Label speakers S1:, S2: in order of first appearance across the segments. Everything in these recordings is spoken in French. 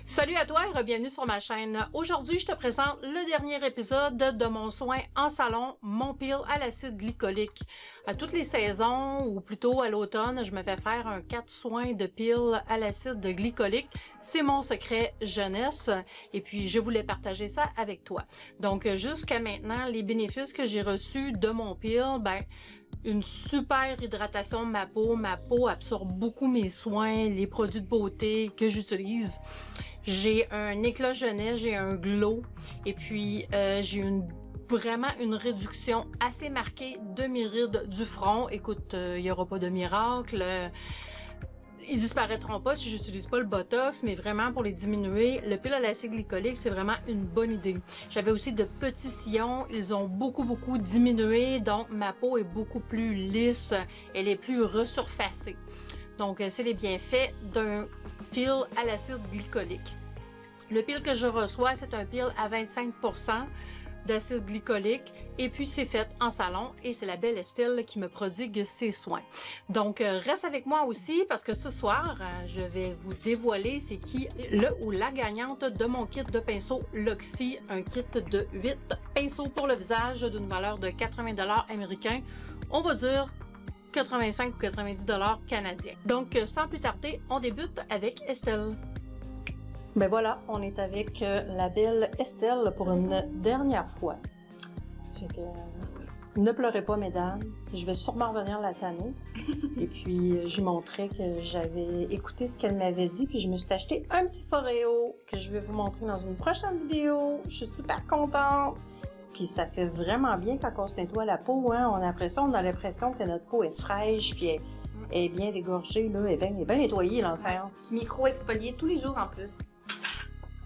S1: Salut à toi et bienvenue sur ma chaîne. Aujourd'hui, je te présente le dernier épisode de mon soin en salon, mon peel à l'acide glycolique. À toutes les saisons, ou plutôt à l'automne, je me fais faire un 4 soins de peel à l'acide glycolique. C'est mon secret jeunesse et puis je voulais partager ça avec toi. Donc jusqu'à maintenant, les bénéfices que j'ai reçus de mon peel, une super hydratation de ma peau absorbe beaucoup mes soins, les produits de beauté que j'utilise. J'ai un éclat jeunesse, j'ai un glow et puis j'ai vraiment une réduction assez marquée de mes rides du front. Écoute, il n'y aura pas de miracle. Ils disparaîtront pas si j'utilise pas le Botox, mais vraiment pour les diminuer, le peel à l'acide glycolique, c'est vraiment une bonne idée. J'avais aussi de petits sillons, ils ont beaucoup diminué, donc ma peau est beaucoup plus lisse, elle est plus resurfacée. Donc c'est les bienfaits d'un peel à l'acide glycolique. Le peel que je reçois, c'est un peel à 25% d'acide glycolique et puis c'est fait en salon et c'est la belle Estelle qui me prodigue ses soins. Donc reste avec moi aussi parce que ce soir je vais vous dévoiler c'est qui le ou la gagnante de mon kit de pinceaux Luxie, un kit de 8 pinceaux pour le visage d'une valeur de 80 $ américains, on va dire 85 ou 90 $ canadiens. Donc sans plus tarder, on débute avec Estelle. Ben voilà, on est avec la belle Estelle pour une dernière fois. Fait que, ne pleurez pas, mesdames. Je vais sûrement revenir la tanner. Et puis, je lui montrais que j'avais écouté ce qu'elle m'avait dit. Puis, je me suis acheté un petit Foreo que je vais vous montrer dans une prochaine vidéo. Je suis super contente. Puis, ça fait vraiment bien quand on se nettoie la peau. Hein. On a l'impression que notre peau est fraîche. Puis, elle est bien dégorgée. Là, elle est bien nettoyée, l'enfer.
S2: Puis, micro-exfoliée tous les jours en plus.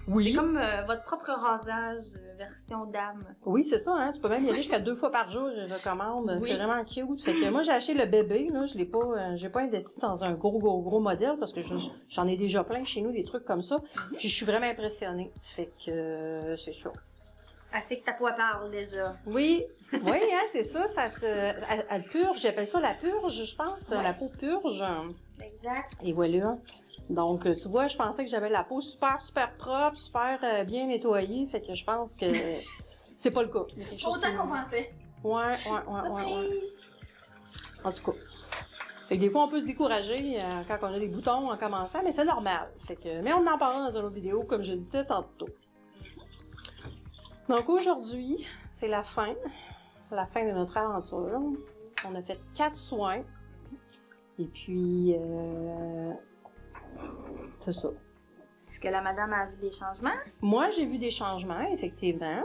S1: Oui.
S2: C'est comme votre propre rasage version dame.
S1: Oui, c'est ça, hein. Tu peux même y aller jusqu'à 2 fois par jour, je recommande.
S2: Oui.
S1: C'est vraiment cute. Fait que moi, j'ai acheté le bébé, là. Je l'ai pas, j'ai pas investi dans un gros modèle parce que j'en ai déjà plein chez nous, des trucs comme ça. Puis je suis vraiment impressionnée. Fait que, c'est chaud.
S2: Assez que ta peau parle déjà.
S1: Oui. Oui, hein, c'est ça. Elle purge. J'appelle ça la purge, je pense. Ouais. La peau purge.
S2: Exact.
S1: Et voilà. Donc, tu vois, je pensais que j'avais la peau super propre, super bien nettoyée. Fait que je pense que c'est pas le cas.
S2: Autant qu'on pensait.
S1: Ouais. En tout cas. Fait que des fois, on peut se décourager quand on a des boutons en commençant, mais c'est normal. Fait que, mais on en parlera dans une autre vidéo, comme je disais tantôt. Donc, aujourd'hui, c'est la fin de notre aventure. On a fait 4 soins. Et puis, c'est ça.
S2: Est-ce que la madame a vu des changements?
S1: Moi, j'ai vu des changements, effectivement.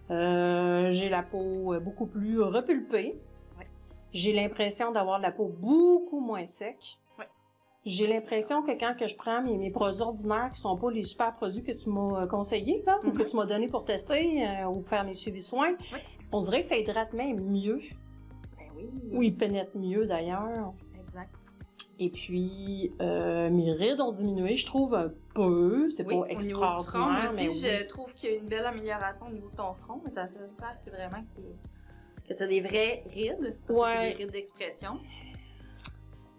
S1: J'ai la peau beaucoup plus repulpée.
S2: Ouais.
S1: J'ai l'impression d'avoir la peau beaucoup moins sec.
S2: Ouais.
S1: J'ai l'impression que quand que je prends mes produits ordinaires qui sont pas les super produits que tu m'as conseillés, là, ou que tu m'as donné pour tester ou faire mes suivis soins, on dirait que ça hydrate même mieux.
S2: Ben oui.
S1: Ou il pénètre mieux d'ailleurs.
S2: Exact.
S1: Et puis, mes rides ont diminué, je trouve, un peu. C'est pas extraordinaire,
S2: moi aussi,
S1: mais
S2: je trouve qu'il y a une belle amélioration au niveau de ton front, mais ça se passe que vraiment que tu as des vraies rides, parce que c'est des rides d'expression.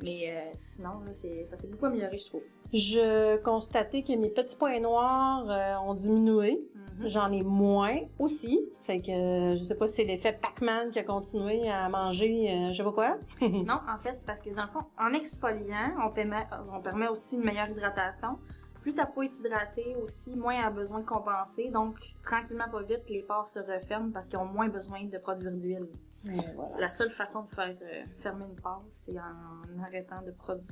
S2: Mais sinon, là, ça s'est beaucoup amélioré, je trouve.
S1: Je constatais que mes petits points noirs ont diminué. J'en ai moins aussi. Fait que je sais pas si c'est l'effet Pac-Man qui a continué à manger je sais pas quoi.
S2: Non, en fait, c'est parce que dans le fond, en exfoliant, on permet aussi une meilleure hydratation. Plus ta peau est hydratée aussi, moins elle a besoin de compenser. Donc, tranquillement, pas vite, les pores se referment parce qu'ils ont moins besoin de produire d'huile. Voilà. C'est la seule façon de faire fermer une pore, c'est en arrêtant de produire,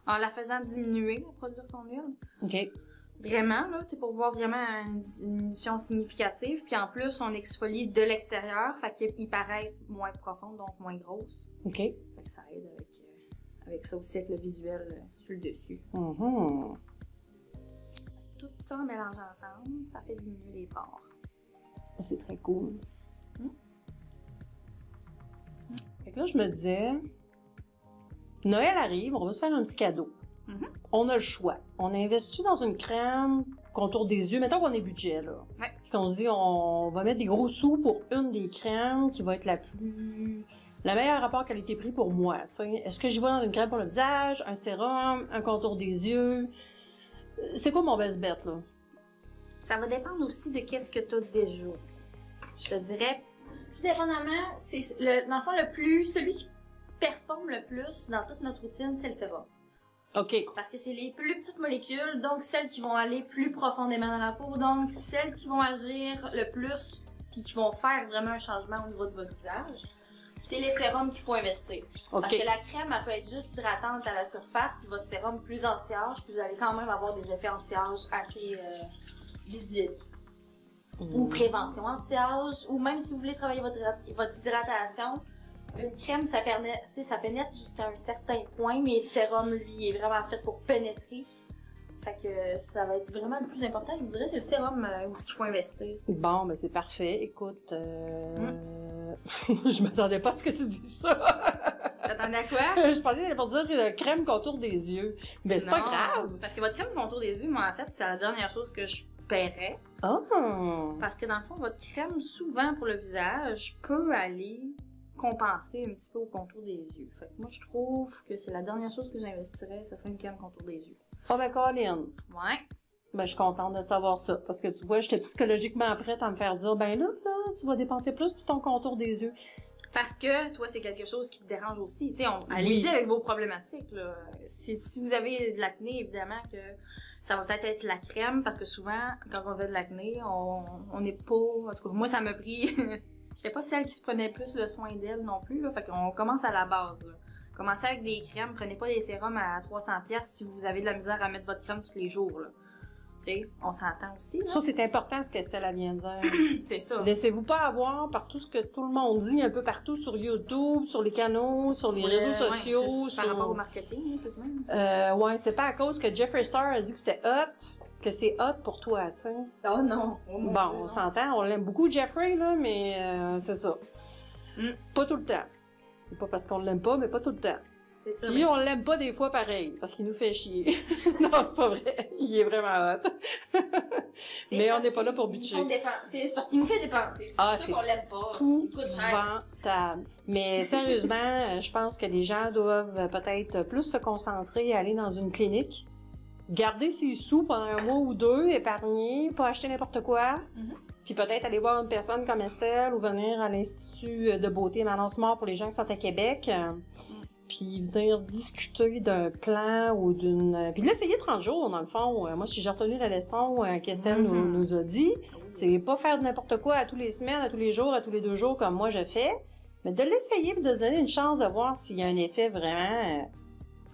S2: en la faisant diminuer, de produire son huile.
S1: OK.
S2: Vraiment, là, pour voir vraiment une diminution significative. Puis en plus, on exfolie de l'extérieur, fait qu'ils paraissent moins profonds, donc moins grosses.
S1: OK.
S2: Fait que ça aide avec ça aussi, avec le visuel sur le dessus. Tout ça en mélangeant ensemble, ça fait diminuer les pores.
S1: C'est très cool. Fait que là, je me disais, Noël arrive, on va se faire un petit cadeau. On a le choix. On investit dans une crème contour des yeux. Mettons qu'on est budget, là.
S2: Ouais.
S1: Puis qu'on se dit, on va mettre des gros sous pour une des crèmes qui va être la meilleure rapport qualité-prix pour moi. Est-ce que j'y vais dans une crème pour le visage, un sérum, un contour des yeux? C'est quoi mon best bet, là?
S2: Ça va dépendre aussi de qu'est-ce que tu as déjà. Je te dirais, tout dépendamment, dans le fond, celui qui performe le plus dans toute notre routine, c'est le sérum.
S1: OK.
S2: Parce que c'est les plus petites molécules, donc celles qui vont aller plus profondément dans la peau, donc celles qui vont agir le plus, puis qui vont faire vraiment un changement au niveau de votre visage. C'est les sérums qu'il faut investir.
S1: OK.
S2: Parce que la crème, elle peut être juste hydratante à la surface, puis votre sérum plus anti-âge, puis vous allez quand même avoir des effets anti-âge assez visibles. Ou prévention anti-âge, ou même si vous voulez travailler votre hydratation, une crème, ça pénètre jusqu'à un certain point, mais le sérum, lui, est vraiment fait pour pénétrer. Fait que ça va être vraiment le plus important, je vous dirais, c'est le sérum où il faut investir.
S1: Bon, ben c'est parfait. Écoute, je m'attendais pas à ce que tu dises ça.
S2: T'attendais à quoi?
S1: Je pensais pour dire crème contour des yeux. Mais c'est pas grave.
S2: Parce que votre crème contour des yeux, moi, en fait, c'est la dernière chose que je paierais.
S1: Oh!
S2: Parce que dans le fond, votre crème, souvent pour le visage, peut aller compenser un petit peu au contour des yeux. Fait que moi, je trouve que c'est la dernière chose que j'investirais, ça serait une crème contour des yeux.
S1: Oh ben Colin!
S2: Ouais.
S1: Ben je suis contente de savoir ça. Parce que tu vois, j'étais psychologiquement prête à me faire dire, ben là, tu vas dépenser plus pour ton contour des yeux.
S2: Parce que, toi, c'est quelque chose qui te dérange aussi. Tu sais, allez-y avec vos problématiques, là. Si vous avez de l'acné, évidemment que ça va peut-être être la crème, parce que souvent, quand on fait de l'acné, on n'est pas... En tout cas, moi, ça m'a pris... J'étais pas celle qui se prenait plus le soin d'elle non plus, là. Fait qu'on commence à la base, là. Commencez avec des crèmes, prenez pas des sérums à 300$ si vous avez de la misère à mettre votre crème tous les jours, là. Tu sais, on s'entend aussi, là.
S1: Ça, c'est important, ce qu'Estelle vient de dire.
S2: C'est ça.
S1: Laissez-vous pas avoir par tout ce que tout le monde dit, un peu partout sur YouTube, sur les canaux, sur les réseaux sociaux.
S2: Ouais, par rapport au marketing, quasiment.
S1: Ouais, c'est pas à cause que Jeffree Star a dit que c'était hot, que c'est hot pour toi, tu sais.
S2: Oh non!
S1: Bon, on s'entend, on l'aime beaucoup, Jeffree, là, mais c'est ça. Pas tout le temps. C'est pas parce qu'on l'aime pas, mais pas tout le temps.
S2: C'est ça.
S1: Puis on l'aime pas des fois pareil, parce qu'il nous fait chier. Non, c'est pas vrai. Il est vraiment hot. Mais on n'est pas là pour bitcher.
S2: C'est parce qu'il nous fait dépenser. C'est pour ça qu'on l'aime pas. Il coûte cher.
S1: Épouvantable. Mais sérieusement, je pense que les gens doivent peut-être plus se concentrer à aller dans une clinique, garder ses sous pendant un mois ou deux, épargner, pas acheter n'importe quoi. Puis peut-être aller voir une personne comme Estelle ou venir à l'Institut de beauté Manon-Smart pour les gens qui sont à Québec. Puis venir discuter d'un plan ou d'une... Puis l'essayer 30 jours, dans le fond. Moi, si j'ai retenu la leçon qu'Estelle nous a dit, c'est pas faire n'importe quoi à tous les semaines, à tous les jours, à tous les 2 jours, comme moi je fais, mais de l'essayer et de donner une chance de voir s'il y a un effet vraiment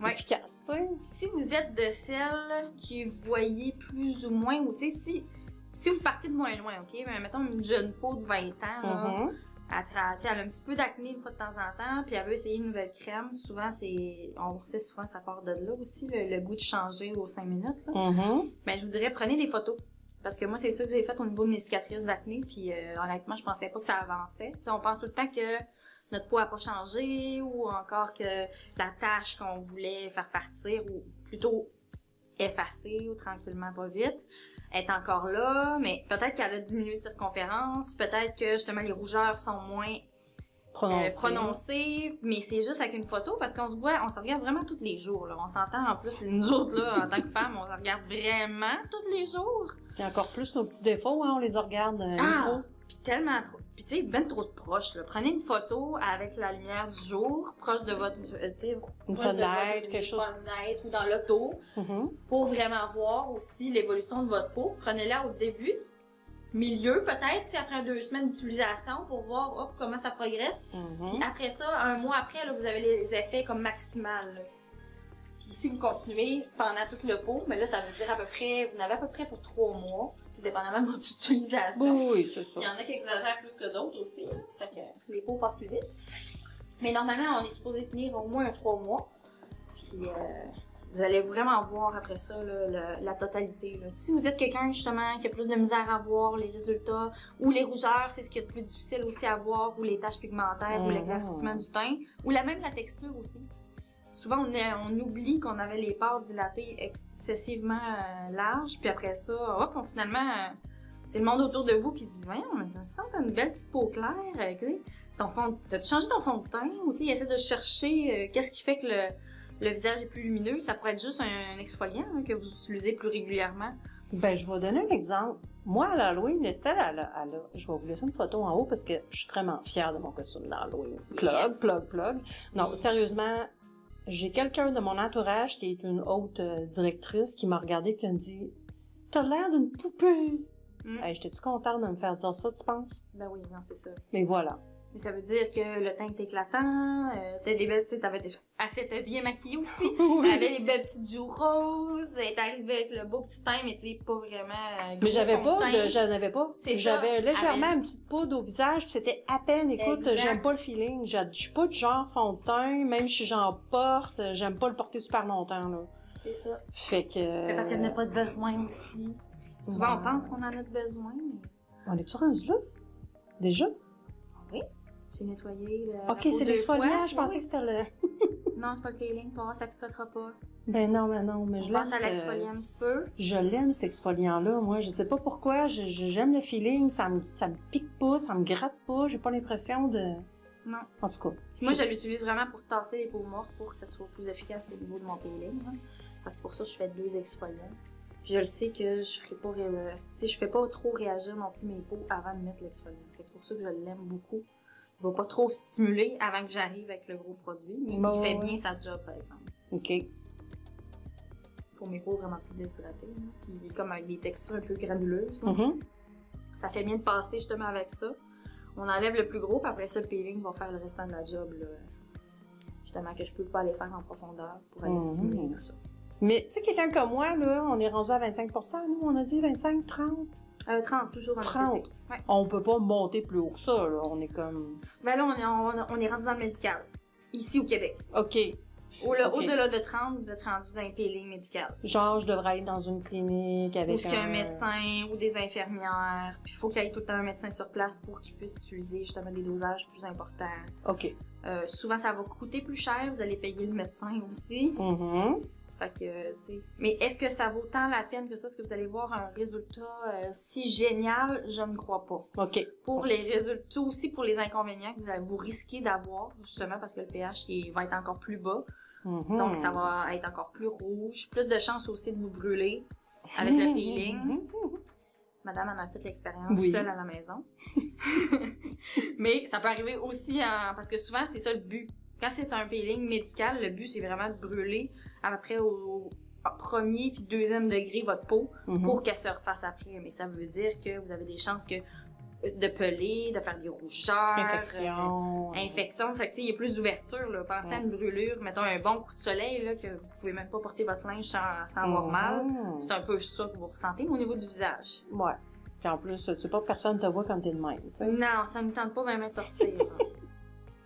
S1: efficace, tu sais.
S2: Si vous êtes de celles qui voyez plus ou moins, ou tu sais, si vous partez de moins loin, OK? Mais mettons une jeune peau de 20 ans, là, elle a un petit peu d'acné une fois de temps en temps, puis elle veut essayer une nouvelle crème. Souvent, on sait souvent ça part de là aussi, le goût de changer aux 5 minutes. Là. Ben, je vous dirais, prenez des photos. Parce que moi, c'est ça que j'ai fait au niveau de mes cicatrices d'acné, puis honnêtement, je pensais pas que ça avançait. T'sais, on pense tout le temps que notre peau a pas changé, ou encore que la tache qu'on voulait faire partir, ou plutôt effacer, ou tranquillement, pas vite, est encore là, mais peut-être qu'elle a diminué de circonférence, peut-être que justement les rougeurs sont moins prononcées, mais c'est juste avec une photo parce qu'on se regarde vraiment tous les jours, là. On s'entend en plus, nous autres, là, en tant que femmes, on se regarde vraiment tous les jours.
S1: Puis encore plus nos petits défauts, hein, on les regarde trop.
S2: Puis tellement trop. Puis tu sais, ben trop de proche, là. Prenez une photo avec la lumière du jour, proche de votre,
S1: une fenêtre, quelque chose.
S2: Ou dans l'auto, pour vraiment voir aussi l'évolution de votre peau. Prenez-la au début, milieu peut-être, après 2 semaines d'utilisation, pour voir comment ça progresse. Puis après ça, 1 mois après, là, vous avez les effets comme maximal. Là. Puis si vous continuez pendant toute le pot, mais là, ça veut dire à peu près, vous en avez à peu près pour 3 mois. Dépendamment de votre utilisation.
S1: Oui, c'est ça.
S2: Il y en a qui exagèrent plus que d'autres aussi. Hein. Fait que les peaux passent plus vite. Mais normalement, on est supposé tenir au moins 3 mois. Puis vous allez vraiment voir après ça là, la totalité. Là. Si vous êtes quelqu'un justement qui a plus de misère à voir les résultats, ou les rougeurs, c'est ce qui est le plus difficile aussi à voir, ou les taches pigmentaires, ou l'éclaircissement du teint, ou même la texture aussi. Souvent, on oublie qu'on avait les pores dilatés excessivement larges, puis après ça, finalement, c'est le monde autour de vous qui dit « Voyons, t'as une belle petite peau claire, t'as changé ton fond de teint? » Ou tu sais, il essaie de chercher qu'est-ce qui fait que le visage est plus lumineux, ça pourrait être juste un exfoliant hein, que vous utilisez plus régulièrement.
S3: Ben, je vais donner un exemple. Moi, à l'Halloween, Estelle, je vais vous laisser une photo en haut parce que je suis vraiment fière de mon costume d'Halloween. Plug. Non,
S2: Oui.
S3: sérieusement, j'ai quelqu'un de mon entourage qui est une haute directrice qui m'a regardée et qui me dit « T'as l'air d'une poupée! Hey, j'étais-tu contente de me faire dire ça, tu penses?
S2: Ben oui, non, c'est ça.
S3: Mais voilà.
S2: Mais ça veut dire que le teint est éclatant, t'as des belles, elle s'était bien maquillée aussi, elle avait les belles petites joues roses, elle est arrivée avec le beau petit teint, mais tu sais, pas vraiment
S3: Mais j'en
S2: gros
S3: avais pas.
S2: C'est ça.
S3: J'avais légèrement
S2: Avec-
S3: une petite poudre au visage, puis c'était à peine, écoute,
S2: Exact.
S3: j'aime pas le feeling. Je suis pas du genre fond de teint, même si j'en porte, j'aime pas le porter super longtemps, là.
S2: C'est ça.
S3: Fait que...
S2: Mais parce qu'elle n'a pas de besoin aussi. Souvent, on pense qu'on en a de besoin, mais...
S3: On est-tu rendu là? Déjà?
S2: Oui. J'ai nettoyé la
S3: Ok,
S2: peau
S3: c'est
S2: 2
S3: l'exfoliant,
S2: fois.
S3: je pensais
S2: Oui.
S3: que c'était le...
S2: Non, c'est pas le peeling, tu vas voir, ça picotera pas.
S3: Ben non, mais
S2: On
S3: je
S2: passe à
S3: l'aime.
S2: l'exfoliant un petit peu.
S3: Je l'aime, cet exfoliant-là, moi. Je sais pas pourquoi, j'aime le feeling, ça me pique pas, ça me gratte pas, j'ai pas l'impression de...
S2: Non.
S3: En tout cas.
S2: Puis moi, je l'utilise vraiment pour tasser les peaux mortes pour que ça soit plus efficace au niveau de mon peeling. Hein. Fait que c'est pour ça que je fais 2 exfoliants. Puis je le sais que je ferai pas, tu sais, je fais pas trop réagir non plus mes peaux avant de mettre l'exfoliant. Fait que c'est pour ça que je l'aime beaucoup. Il va pas trop stimuler avant que j'arrive avec le gros produit, mais
S3: Bon,
S2: il fait
S3: ouais.
S2: bien sa job, par exemple.
S3: OK.
S2: Pour mes peaux vraiment plus déshydratées, là. Puis comme avec des textures un peu granuleuses, là.
S3: Mhm.
S2: Ça fait bien de passer justement avec ça. On enlève le plus gros, puis après ça, le peeling va faire le restant de la job, là. Justement, que je peux pas aller faire en profondeur pour aller
S3: Mhm.
S2: stimuler tout ça.
S3: Mais, tu sais, quelqu'un comme moi, là, on est rendu à 25%, nous, on a dit 25, 30?
S2: 30, toujours en
S3: 30.
S2: esthétique. Ouais.
S3: On peut pas monter plus haut que ça, là. On est comme...
S2: Ben là, on est rendu dans le médical. Ici au Québec.
S3: OK. Ok.
S2: Au-delà de 30, vous êtes rendu dans un peeling médical.
S3: Genre, je devrais aller dans une clinique avec
S2: Ou qu'il y a un médecin ou des infirmières. Puis il faut qu'il y ait tout le temps un médecin sur place pour qu'il puisse utiliser justement des dosages plus importants.
S3: OK.
S2: Souvent, ça va coûter plus cher. Vous allez payer le médecin aussi.
S3: Mhm.
S2: Fait que, tu sais. Mais est-ce que ça vaut tant la peine que ça? Est-ce que vous allez voir un résultat si génial? Je ne crois pas.
S3: OK.
S2: Pour les résultats, aussi pour les inconvénients que vous risquez d'avoir, justement parce que le pH va être encore plus bas.
S3: Mhm.
S2: Donc, ça va être encore plus rouge. Plus de chances aussi de vous brûler avec le peeling.
S3: Mhm.
S2: Madame en a fait l'expérience
S3: Oui.
S2: seule à la maison. Mais ça peut arriver aussi parce que souvent, c'est ça le but. Quand c'est un peeling médical, le but, c'est vraiment de brûler à peu près au premier puis deuxième degré votre peau
S3: Mhm.
S2: pour qu'elle se refasse après. Mais ça veut dire que vous avez des chances de peler, de faire des rougeurs.
S3: Infection.
S2: Infection. Fait que, tu sais, il y a plus d'ouverture, là. Pensez à une brûlure, mettons un bon coup de soleil, là, que vous pouvez même pas porter votre linge sans avoir mal.
S3: Mhm.
S2: C'est un peu ça que vous ressentez, mais au niveau du visage.
S3: Ouais. Puis en plus, tu sais pas, personne te voit quand t'es de même, tu sais.
S2: Non, ça ne me tente pas vraiment de sortir. hein.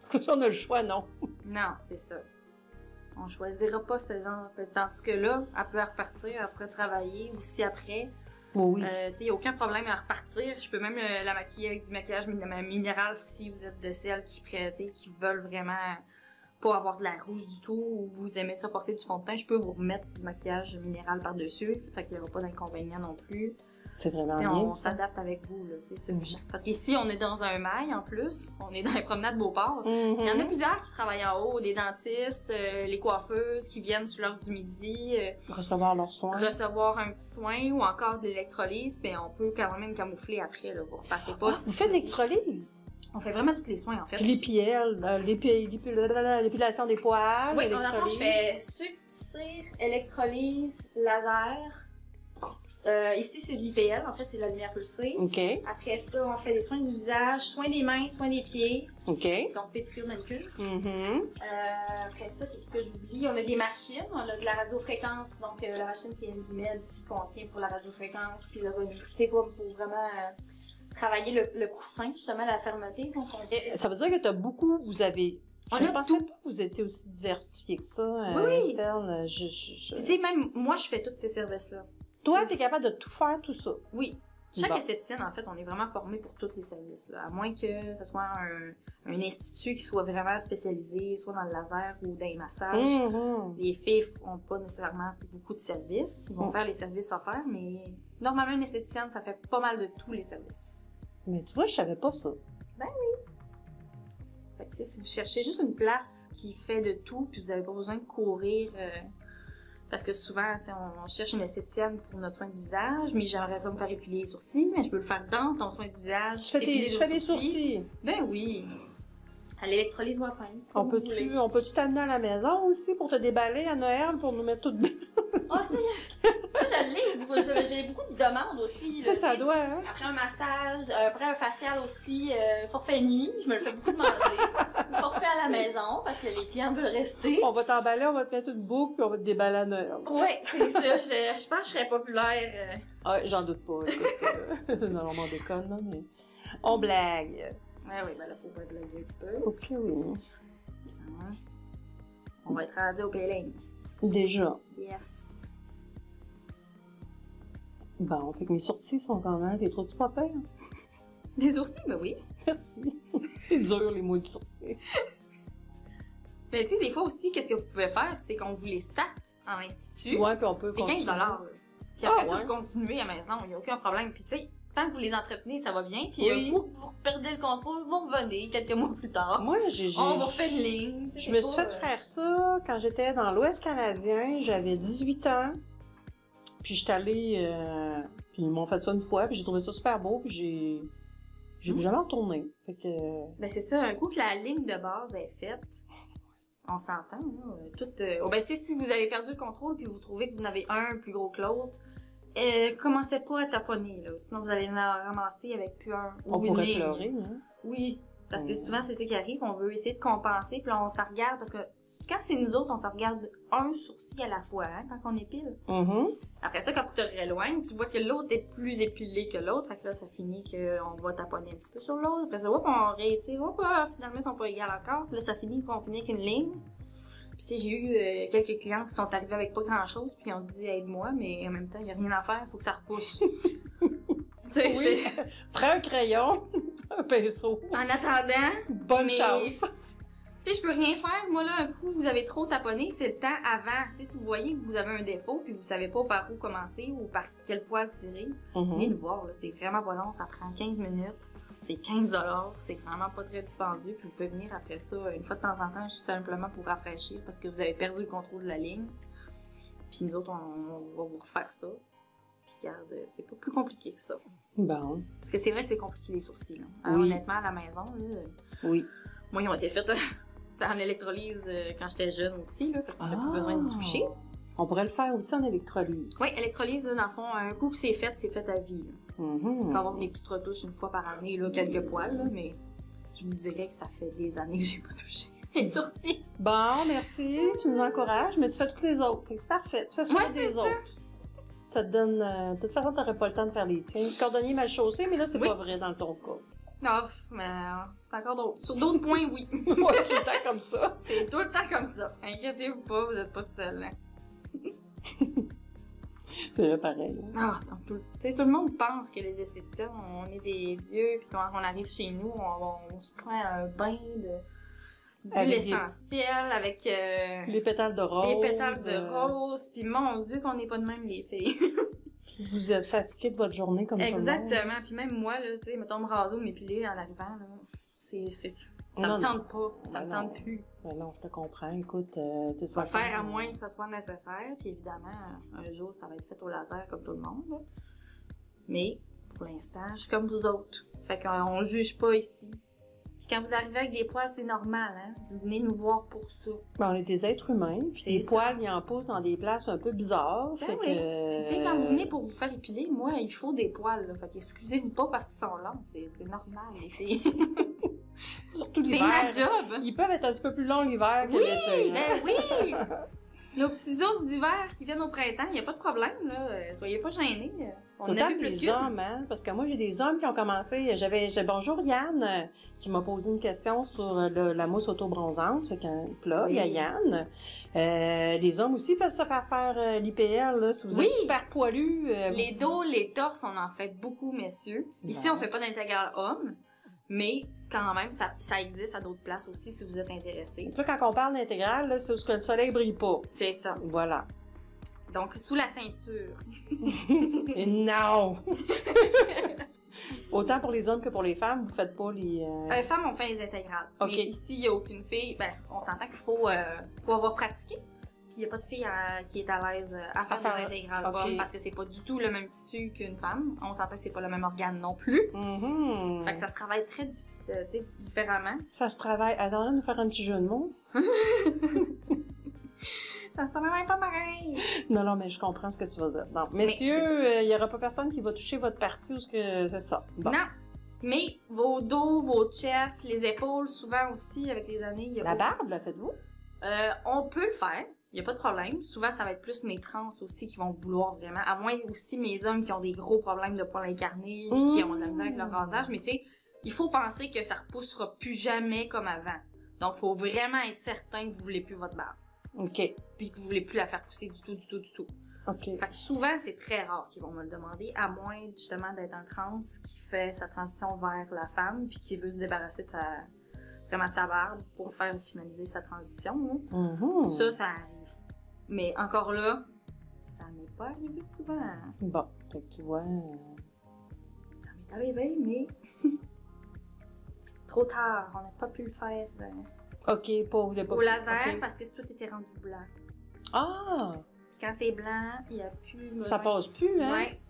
S3: Parce que si on a le choix, non.
S2: Non, c'est ça. On choisira pas ce genre. Tandis que là, elle peut repartir après travailler aussi après.
S3: Oui.
S2: Tu sais, il n'y a aucun problème à repartir. Je peux même la maquiller avec du maquillage minéral si vous êtes de celles qui veulent vraiment pas avoir de la rouge du tout ou vous aimez ça porter du fond de teint. Je peux vous remettre du maquillage minéral par-dessus. Fait qu'il n'y aura pas d'inconvénient non plus.
S3: C'est vraiment
S2: T'sais,
S3: bien,
S2: on
S3: ça.
S2: s'adapte avec vous, là, c'est suffisant. Parce qu'ici, on est dans un mail en plus. On est dans les promenades Beauport.
S3: Mhm.
S2: Il y en a plusieurs qui travaillent en haut, des dentistes, les coiffeuses qui viennent sur l'heure du midi
S3: Recevoir leurs soins.
S2: recevoir un petit soin ou encore de l'électrolyse, puis on peut quand même camoufler après, là, vous repartez pas.
S3: Vous faites de l'électrolyse?
S2: On fait vraiment tous les soins, en fait.
S3: Puis l'épilation des poils,
S2: Oui, en fond,
S3: l'électrolyse.
S2: je fais sucre, cire, électrolyse, laser. Ici, c'est de l'IPL, en fait, c'est de la lumière pulsée.
S3: OK,
S2: Après ça, on fait des soins du visage, soins des mains, soins des pieds,
S3: OK.
S2: donc pédicure, manucure.
S3: Mhm.
S2: Après ça, qu'est-ce que j'oublie? On a des machines, on a de la radiofréquence, donc la machine c'est M10 ici qu'on tient pour la radiofréquence, puis le revenu. C'est pour vraiment travailler le coussin, justement, la fermeté. Donc
S3: Ça veut dire que t'as beaucoup, vous avez...
S2: On
S3: Je
S2: a
S3: pensais
S2: tout.
S3: pas que vous étiez aussi diversifié que ça,
S2: Oui.
S3: Estelle.
S2: Tu sais, même moi, je fais tous ces services-là.
S3: Toi, t'es capable de tout faire, tout ça.
S2: Oui. Chaque
S3: Bon.
S2: esthéticienne, en fait, on est vraiment formé pour tous les services, là. À moins que ce soit un institut qui soit vraiment spécialisé, soit dans le laser ou dans les massages.
S3: Mhm.
S2: Les filles n'ont pas nécessairement beaucoup de services. Ils vont
S3: Mm.
S2: faire les services offerts, mais normalement, une esthéticienne, ça fait pas mal de tous les services.
S3: Mais tu vois, je savais pas ça.
S2: Fait que, tu sais, si vous cherchez juste une place qui fait de tout, puis vous avez pas besoin de courir, parce que souvent, tu sais, on cherche une esthéticienne pour notre soin du visage, mais j'aimerais ça me faire épiler les sourcils, mais je peux le faire dans ton soin du visage.
S3: Tu fais des sourcils.
S2: Ben oui. À l'électrolyse ou à pince, si vous voulez.
S3: On peut-tu t'amener à la maison aussi pour te déballer à Noël pour nous mettre toutes bien?
S2: Ah, ça, je l'ai. J'ai beaucoup de demandes aussi. Là,
S3: Ça doit, hein?
S2: Après un massage, après un facial aussi, forfait nuit, je me le fais beaucoup demander. Forfait à la maison, parce que les clients veulent rester.
S3: On va t'emballer, on va te mettre une boucle, puis on va te déballer à Noël.
S2: Oui, c'est ça. Je pense que je serais populaire.
S3: Ah, j'en doute pas, écoute. Non, on m'en déconne, là, mais... On blague.
S2: Ouais, oui, ben là, faut pas blaguer un petit peu.
S3: Ok, oui.
S2: On va être rendu au PLN.
S3: Déjà.
S2: Yes.
S3: Bon, fait que mes sourcils sont quand même... T'es trop-tu pas peur?
S2: Des sourcils, ben oui.
S3: Merci. C'est dur, les mots de sourcils.
S2: Mais tu sais, des fois aussi, qu'est-ce que vous pouvez faire, c'est qu'on vous les starte en institut.
S3: Ouais, puis on peut
S2: c'est
S3: continuer.
S2: 15 $. Puis après ça,
S3: ouais.
S2: vous continuez à la maison, il n'y a aucun problème. Puis tu sais, tant que vous les entretenez, ça va bien. Puis
S3: Oui.
S2: un coup que vous perdez le contrôle, vous revenez quelques mois plus tard.
S3: Moi,
S2: On vous refait une ligne.
S3: Je me suis fait faire ça quand j'étais dans l'Ouest canadien. J'avais 18 ans. Puis j'étais allée... Puis ils m'ont fait ça une fois, puis j'ai trouvé ça super beau, puis j'ai plus jamais retourné. Fait que...
S2: Ben c'est ça, un coup que la ligne de base est faite, on s'entend, là. Ben si vous avez perdu le contrôle, puis vous trouvez que vous en avez un plus gros que l'autre, commencez pas à taponner, là. Sinon vous allez en ramasser avec plus un
S3: On
S2: ou une
S3: pourrait
S2: ligne.
S3: pleurer, hein?
S2: Oui. Parce que souvent, c'est ça qui arrive, on veut essayer de compenser, puis là, on s'en regarde, parce que quand c'est nous autres, on s'en regarde un sourcil à la fois, hein, quand on épile. Après ça, quand tu te rééloignes, tu vois que l'autre est plus épilé que l'autre, fait que là, ça finit qu'on va taponner un petit peu sur l'autre, après ça, hop, on réétire, hop, finalement, ils sont pas égales encore, puis là, ça finit qu'on finit avec une ligne. Puis tu sais, j'ai eu quelques clients qui sont arrivés avec pas grand-chose, puis on dit « aide-moi », mais en même temps, il y a rien à faire, faut que ça repousse.
S3: Oui. Prends un crayon, un pinceau.
S2: En attendant,
S3: Bonne chance.
S2: Tu sais, je peux rien faire. Moi, là, un coup, vous avez trop taponné, c'est le temps avant. Tu sais, si vous voyez que vous avez un défaut puis vous savez pas par où commencer ou par quel poil tirer, venez nous voir, là. C'est vraiment pas long. Ça prend 15 minutes. C'est 15 $. C'est vraiment pas très dispendieux. Puis vous pouvez venir après ça, une fois de temps en temps, juste simplement pour rafraîchir parce que vous avez perdu le contrôle de la ligne. Puis nous autres, on va vous refaire ça. Puis regarde, c'est pas plus compliqué que ça.
S3: Bon.
S2: Parce que c'est vrai que c'est compliqué les sourcils. Là.
S3: Oui.
S2: Honnêtement, à la maison, là,
S3: Oui.
S2: moi, ils ont été faits en électrolyse quand j'étais jeune aussi. Là, fait qu'on n'a plus besoin d'y toucher.
S3: On pourrait le faire aussi en électrolyse.
S2: Oui, électrolyse, là, dans le fond, un coup que c'est fait à vie. Là. On peut avoir des petites retouches une fois par année, là, quelques poils, là, mais je vous dirais que ça fait des années que j'ai pas touché les sourcils.
S3: Bon, merci. Tu nous encourages, mais tu fais toutes les autres. C'est parfait. Tu fais soin des autres. Ça te donne... de toute façon, t'aurais pas le temps de faire les tiens. Cordonnier mal chaussé, mais là, c'est pas vrai dans ton cas.
S2: Non, mais c'est encore d'autres. Sur d'autres points, oui.
S3: Ouais, c'est tout le temps comme ça.
S2: C'est tout le temps comme ça. Inquiétez-vous pas, vous êtes pas tout seul. Hein.
S3: C'est là pareil.
S2: Ah, tout le monde pense que les esthéticiens, on est des dieux, puis quand on arrive chez nous, on se prend un bain d'huile essentielle avec
S3: les pétales de rose.
S2: Les pétales de rose, puis mon Dieu qu'on n'est pas de même les filles.
S3: Vous êtes fatigué de votre journée comme
S2: exactement, puis même moi, là, tu sais, mettons me raser ou m'épiler en arrivant, là, ça me tente pas, ça me tente plus.
S3: Mais non, je te comprends, écoute, de toute
S2: façon... faire à moins que ça soit nécessaire, puis évidemment, un jour, ça va être fait au laser comme tout le monde, là. Mais, pour l'instant, je suis comme vous autres, fait qu'on juge pas ici. Puis quand vous arrivez avec des poils, c'est normal, hein, vous venez nous voir pour ça.
S3: Ben, on est des êtres humains, puis les poils, ils en poussent dans des places un peu bizarres,
S2: ben
S3: fait
S2: oui. Puis tu sais, quand vous venez pour vous faire épiler, moi, il faut des poils, là, fait qu'excusez-vous pas parce qu'ils sont longs, c'est normal, les filles.
S3: Surtout l'hiver.
S2: C'est ma job!
S3: Ils peuvent être un petit peu plus longs l'hiver que l'été.
S2: Ben oui! Nos petits ours d'hiver qui viennent au printemps, il n'y a pas de problème, là. Soyez pas gênés. On a vu plus
S3: les hommes, hein? Parce que moi, j'ai des hommes qui ont commencé. Bonjour Yann, qui m'a posé une question sur la mousse auto-bronzante. Fait que là, il y a Yann. Les hommes aussi peuvent se faire l'IPL, là. Si vous êtes super poilus.
S2: Les dos, les torses, on en fait beaucoup, messieurs. Ici, on fait pas d'intégral homme. Mais quand même, ça existe à d'autres places aussi si vous êtes intéressés.
S3: Là, quand on parle d'intégrale, c'est où le soleil brille pas.
S2: C'est ça.
S3: Voilà.
S2: Donc, sous la ceinture.
S3: Et non! Autant pour les hommes que pour les femmes, vous faites pas les...
S2: Femmes, on fait les intégrales.
S3: Ok.
S2: Mais ici, il n'y a aucune fille. Ben, on s'entend qu'il faut avoir pratiqué. Puis il n'y a pas de fille qui est à l'aise à faire des intégrales
S3: ok.
S2: parce que c'est pas du tout le même tissu qu'une femme. On s'entend que c'est pas le même organe non plus. Fait que ça se travaille très différemment.
S3: Ça se travaille. Alors là, nous faire un petit jeu de mots.
S2: Ça se travaille pas pareil.
S3: Non, mais je comprends ce que tu vas dire. Donc, messieurs, il n'y aura pas personne qui va toucher votre partie ou ce que c'est ça. Bon.
S2: Non. Mais vos dos, vos chests, les épaules, souvent aussi, avec les années, il y a
S3: La barbe, la faites-vous?
S2: on peut le faire. Il n'y a pas de problème. Souvent, ça va être plus mes trans aussi qui vont vouloir vraiment. À moins aussi mes hommes qui ont des gros problèmes de poils incarnés puis qui ont de la misère avec leur rasage. Mais tu sais, il faut penser que ça repoussera plus jamais comme avant. Donc, il faut vraiment être certain que vous voulez plus votre barbe.
S3: OK.
S2: Puis que vous voulez plus la faire pousser du tout.
S3: OK.
S2: Fait que souvent, c'est très rare qu'ils vont me le demander, à moins justement d'être un trans qui fait sa transition vers la femme puis qui veut se débarrasser de sa barbe pour faire finaliser sa transition. Ça arrive. Mais encore là, ça m'est pas arrivé souvent.
S3: Bon, fait que tu vois...
S2: Ça m'est arrivé, mais trop tard. On n'a pas pu le faire
S3: OK, pas
S2: au laser
S3: OK.
S2: parce que tout était rendu blanc.
S3: Ah!
S2: Puis quand c'est blanc, il n'y a plus...
S3: Ça passe plus, hein?
S2: Ouais.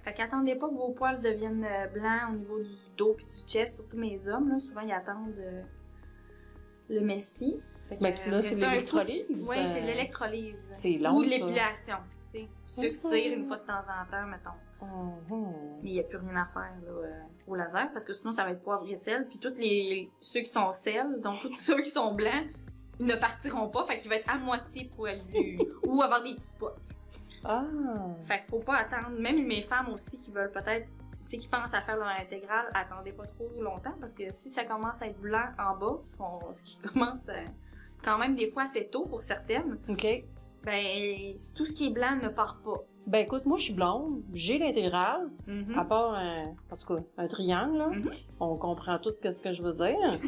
S2: Fait qu'attendez pas que vos poils deviennent blancs au niveau du dos puis du chest, surtout mes hommes. Là, souvent, ils attendent le messie.
S3: Mais là, c'est l'électrolyse.
S2: Oui, c'est l'électrolyse.
S3: C'est long,
S2: ou
S3: ça.
S2: l'épilation. Succire une fois de temps en temps, mettons. Mais il n'y a plus rien à faire là, au laser parce que sinon, ça va être poivre et sel. Puis ceux qui sont sel, donc tous ceux qui sont blancs, ils ne partiront pas. Fait qu'il va être à moitié poilu ou avoir des petits spots.
S3: Ah!
S2: Fait qu'il faut pas attendre. Même mes femmes aussi qui veulent peut-être, tu sais, qui pensent à faire leur intégrale, attendez pas trop longtemps parce que si ça commence à être blanc en bas, ce qui commence quand même des fois assez tôt pour certaines,
S3: OK.
S2: ben tout ce qui est blanc ne part pas.
S3: Ben écoute, moi je suis blonde, j'ai l'intégrale, à part en tout cas, un triangle, là. On comprend tout ce que je veux dire.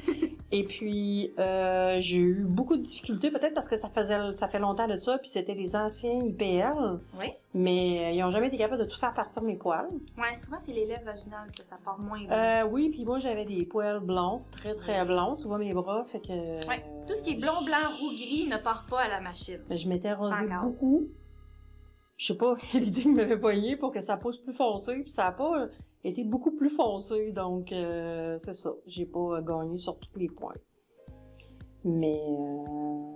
S3: Et puis, j'ai eu beaucoup de difficultés, peut-être parce que ça fait longtemps de ça, puis c'était les anciens IPL.
S2: Oui.
S3: Mais ils ont jamais été capables de tout faire partir mes poils.
S2: Ouais, souvent c'est les lèvres vaginales que ça part moins bien.
S3: Oui, puis moi j'avais des poils blonds, très très blonds, tu vois mes bras, fait que...
S2: Ouais, tout ce qui est blond, blanc, roux, gris ne part pas à la machine.
S3: Je m'étais rasé
S2: Encore.
S3: beaucoup. Je sais pas quelle idée qui m'avait poigné pour que ça pousse plus foncé, puis ça a pas été beaucoup plus foncé, donc c'est ça. J'ai pas gagné sur tous les points. Mais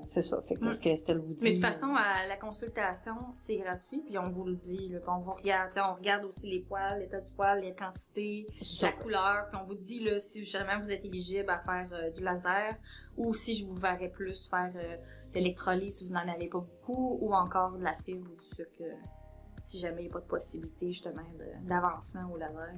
S3: c'est ça. Fait que ce que Estelle vous dit.
S2: Mais de toute façon, à la consultation, c'est gratuit, puis on vous le dit. Là, on regarde aussi les poils, l'état du poil, les quantités, la couleur, puis on vous dit là, si jamais vous êtes éligible à faire du laser, ou si je vous verrais plus faire l'électrolyse si vous n'en avez pas beaucoup, ou encore de la cire ou du sucre, si jamais il n'y a pas de possibilité justement d'avancement au laser.